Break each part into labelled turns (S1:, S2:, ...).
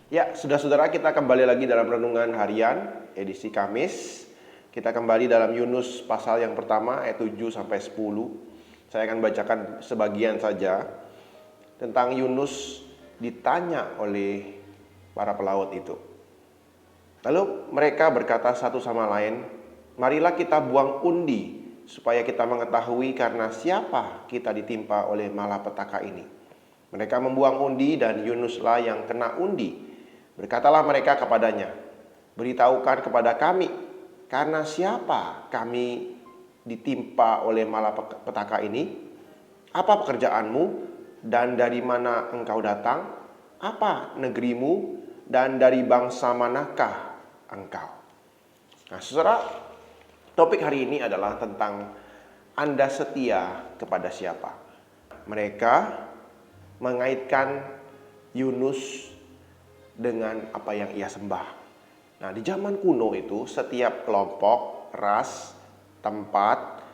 S1: Ya, saudara-saudara, kita kembali lagi dalam renungan harian edisi Kamis. Kita kembali dalam Yunus pasal yang pertama ayat 7 sampai 10. Saya akan bacakan sebagian saja tentang Yunus ditanya oleh para pelaut itu. Lalu mereka berkata satu sama lain, "Marilah kita buang undi supaya kita mengetahui karena siapa kita ditimpa oleh malapetaka ini." Mereka membuang undi dan Yunuslah yang kena undi. Berkatalah mereka kepadanya, "Beritahukan kepada kami, karena siapa kami ditimpa oleh malapetaka ini? Apa pekerjaanmu dan dari mana engkau datang? Apa negerimu dan dari bangsa manakah engkau?" Nah, saudara, topik hari ini adalah tentang Anda setia kepada siapa. Mereka mengaitkan Yunus dengan apa yang ia sembah. Nah, di zaman kuno itu setiap kelompok, ras, tempat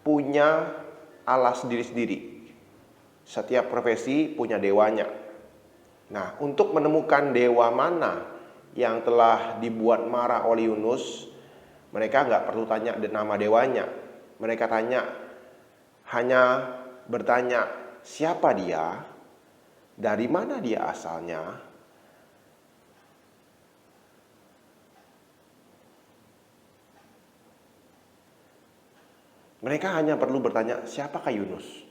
S1: punya Allah sendiri-sendiri. Setiap profesi punya dewanya. Nah, untuk menemukan dewa mana yang telah dibuat marah oleh Yunus, mereka nggak perlu tanya nama dewanya. Mereka hanya bertanya siapa dia, dari mana dia asalnya. Mereka hanya perlu bertanya, siapakah Yunus?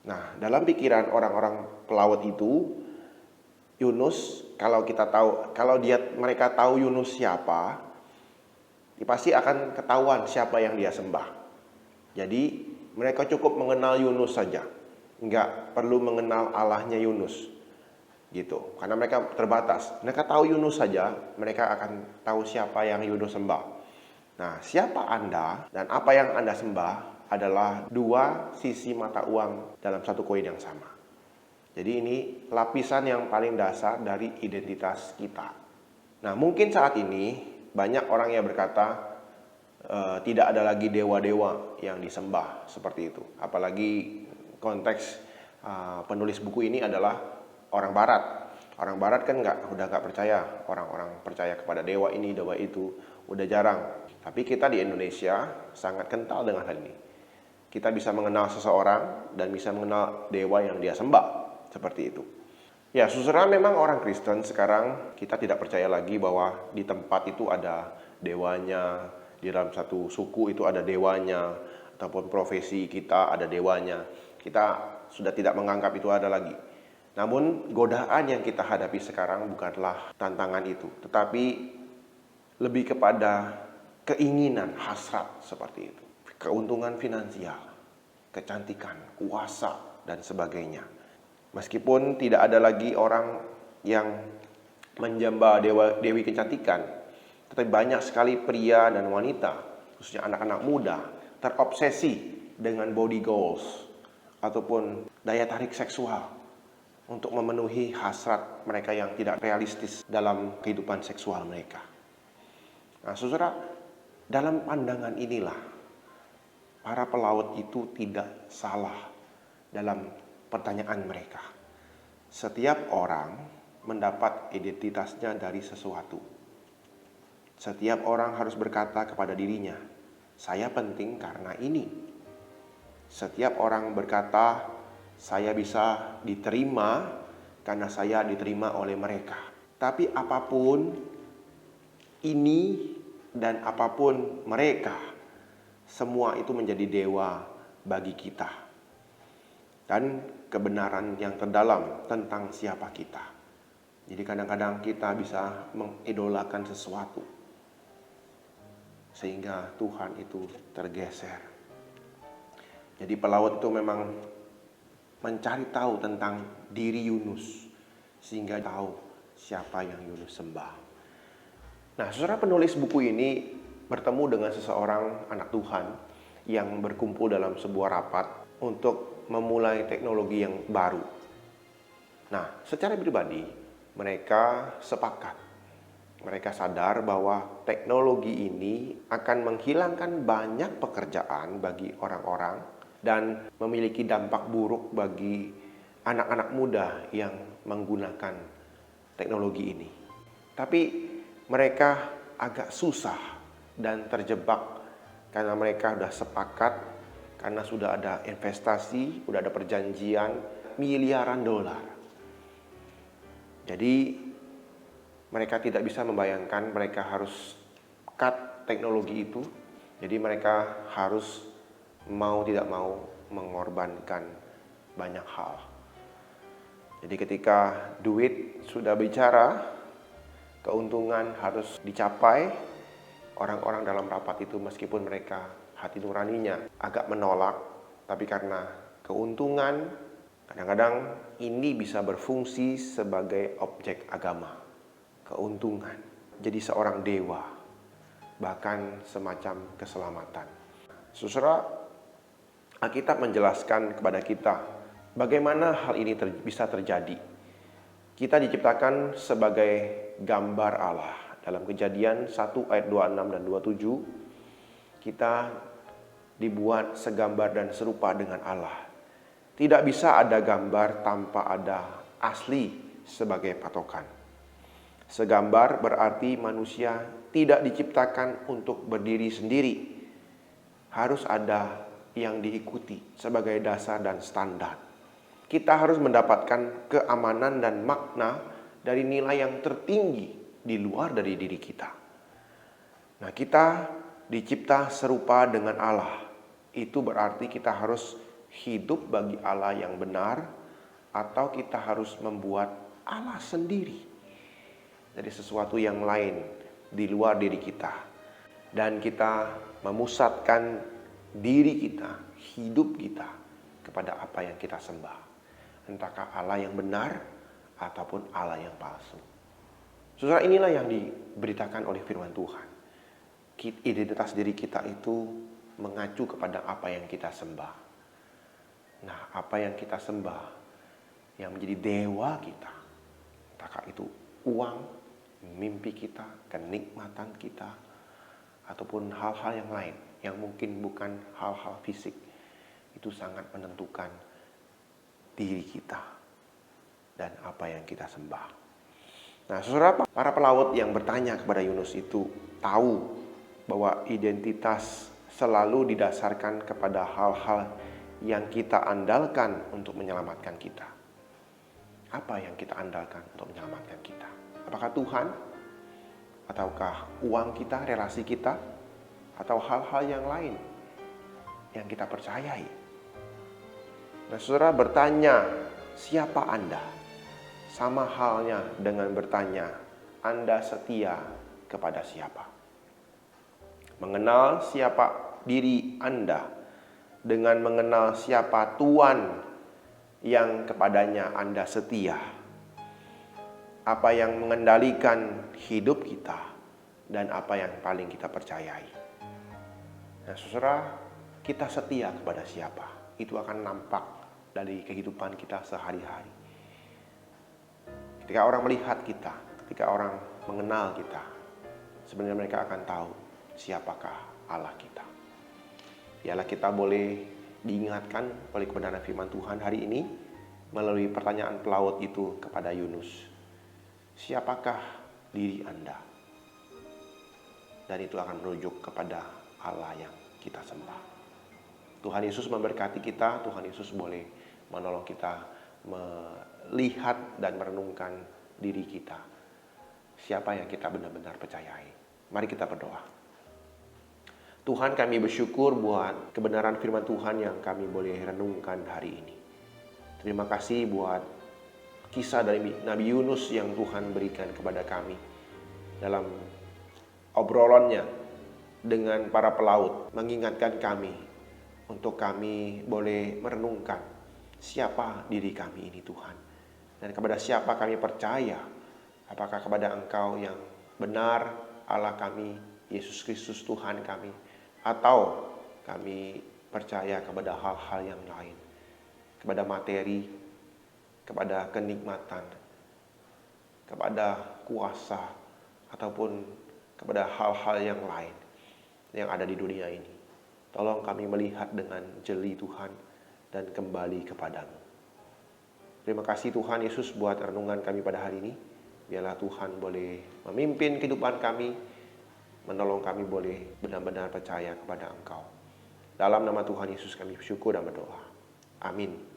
S1: Nah, dalam pikiran orang-orang pelaut itu, Yunus, kalau mereka tahu Yunus siapa, pasti akan ketahuan siapa yang dia sembah. Jadi, mereka cukup mengenal Yunus saja. Nggak perlu mengenal Allahnya Yunus. Gitu. Karena mereka terbatas. Mereka tahu Yunus saja, mereka akan tahu siapa yang Yunus sembah. Nah, siapa Anda dan apa yang Anda sembah adalah dua sisi mata uang dalam satu koin yang sama. Jadi ini lapisan yang paling dasar dari identitas kita. Nah, mungkin saat ini banyak orang yang berkata tidak ada lagi dewa-dewa yang disembah seperti itu. Apalagi konteks penulis buku ini adalah orang Barat. Orang Barat kan udah nggak percaya, orang-orang percaya kepada dewa ini, dewa itu, udah jarang. Tapi kita di Indonesia sangat kental dengan hal ini. Kita bisa mengenal seseorang dan bisa mengenal dewa yang dia sembah, seperti itu. Ya, saudara, memang orang Kristen sekarang kita tidak percaya lagi bahwa di tempat itu ada dewanya, di dalam satu suku itu ada dewanya, ataupun profesi kita ada dewanya. Kita sudah tidak menganggap itu ada lagi. Namun godaan yang kita hadapi sekarang bukanlah tantangan itu, tetapi lebih kepada keinginan, hasrat seperti itu. Keuntungan finansial, kecantikan, kuasa, dan sebagainya. Meskipun tidak ada lagi orang yang menjamba dewi kecantikan, tetapi banyak sekali pria dan wanita, khususnya anak-anak muda, terobsesi dengan body goals ataupun daya tarik seksual untuk memenuhi hasrat mereka yang tidak realistis dalam kehidupan seksual mereka. Nah, saudara, dalam pandangan inilah para pelaut itu tidak salah dalam pertanyaan mereka. Setiap orang mendapat identitasnya dari sesuatu. Setiap orang harus berkata kepada dirinya, "Saya penting karena ini." Setiap orang berkata, "Saya bisa diterima karena saya diterima oleh mereka." Tapi apapun ini dan apapun mereka, semua itu menjadi dewa bagi kita. Dan kebenaran yang terdalam tentang siapa kita. Jadi kadang-kadang kita bisa mengidolakan sesuatu sehingga Tuhan itu tergeser. Jadi pelaut itu memang mencari tahu tentang diri Yunus sehingga tahu siapa yang Yunus sembah. Nah, saudara, penulis buku ini bertemu dengan seseorang anak Tuhan yang berkumpul dalam sebuah rapat untuk memulai teknologi yang baru. Nah, secara pribadi mereka sepakat. Mereka sadar bahwa teknologi ini akan menghilangkan banyak pekerjaan bagi orang-orang dan memiliki dampak buruk bagi anak-anak muda yang menggunakan teknologi ini. Tapi mereka agak susah dan terjebak karena mereka sudah sepakat, karena sudah ada investasi, sudah ada perjanjian miliaran dolar. Jadi mereka tidak bisa membayangkan mereka harus cut teknologi itu. Jadi mereka harus mau tidak mau mengorbankan banyak hal. Jadi ketika duit sudah bicara, keuntungan harus dicapai, orang-orang dalam rapat itu meskipun mereka hati nuraninya agak menolak, tapi karena keuntungan, kadang-kadang ini bisa berfungsi sebagai objek agama. Keuntungan, jadi seorang dewa, bahkan semacam keselamatan. Saudara, Alkitab menjelaskan kepada kita bagaimana hal ini bisa terjadi. Kita diciptakan sebagai gambar Allah. Dalam Kejadian 1 ayat 26 dan 27, kita dibuat segambar dan serupa dengan Allah. Tidak bisa ada gambar tanpa ada asli sebagai patokan. Segambar berarti manusia tidak diciptakan untuk berdiri sendiri. Harus ada yang diikuti sebagai dasar dan standar. Kita harus mendapatkan keamanan dan makna dari nilai yang tertinggi di luar dari diri kita. Nah, kita dicipta serupa dengan Allah. Itu berarti kita harus hidup bagi Allah yang benar, atau kita harus membuat Allah sendiri dari sesuatu yang lain di luar diri kita. Dan kita memusatkan diri kita, hidup kita kepada apa yang kita sembah. Entahkah Allah yang benar ataupun Allah yang palsu. Saudara, inilah yang diberitakan oleh firman Tuhan. Identitas diri kita itu mengacu kepada apa yang kita sembah. Nah, apa yang kita sembah yang menjadi dewa kita, entahkah itu uang, mimpi kita, kenikmatan kita, ataupun hal-hal yang lain yang mungkin bukan hal-hal fisik, itu sangat menentukan diri kita dan apa yang kita sembah. Nah, saudara, para pelaut yang bertanya kepada Yunus itu tahu bahwa identitas selalu didasarkan kepada hal-hal yang kita andalkan untuk menyelamatkan kita. Apa yang kita andalkan untuk menyelamatkan kita? Apakah Tuhan? Ataukah uang kita, relasi kita? Atau hal-hal yang lain yang kita percayai? Nah, saudara bertanya, siapa Anda? Sama halnya dengan bertanya, Anda setia kepada siapa? Mengenal siapa diri Anda dengan mengenal siapa Tuhan yang kepadanya Anda setia. Apa yang mengendalikan hidup kita dan apa yang paling kita percayai. Nah, saudara, kita setia kepada siapa? Itu akan nampak dari kehidupan kita sehari-hari. Ketika orang melihat kita, ketika orang mengenal kita, sebenarnya mereka akan tahu siapakah Allah kita. Biarlah kita boleh diingatkan oleh kebenaran firman Tuhan hari ini melalui pertanyaan pelaut itu kepada Yunus. Siapakah diri Anda? Dan itu akan merujuk kepada Allah yang kita sembah. Tuhan Yesus memberkati kita. Tuhan Yesus boleh menolong kita melihat dan merenungkan diri kita. Siapa yang kita benar-benar percayai. Mari kita berdoa. Tuhan, kami bersyukur buat kebenaran firman Tuhan yang kami boleh renungkan hari ini. Terima kasih buat kisah dari Nabi Yunus yang Tuhan berikan kepada kami dalam obrolannya dengan para pelaut, mengingatkan kami untuk kami boleh merenungkan siapa diri kami ini, Tuhan, dan kepada siapa kami percaya. Apakah kepada Engkau yang benar, Allah kami, Yesus Kristus Tuhan kami, atau kami percaya kepada hal-hal yang lain, kepada materi, kepada kenikmatan, kepada kuasa, ataupun kepada hal-hal yang lain yang ada di dunia ini. Tolong kami melihat dengan jeli, Tuhan, dan kembali kepadamu. Terima kasih Tuhan Yesus buat renungan kami pada hari ini. Biarlah Tuhan boleh memimpin kehidupan kami, menolong kami boleh benar-benar percaya kepada Engkau. Dalam nama Tuhan Yesus kami bersyukur dan berdoa. Amin.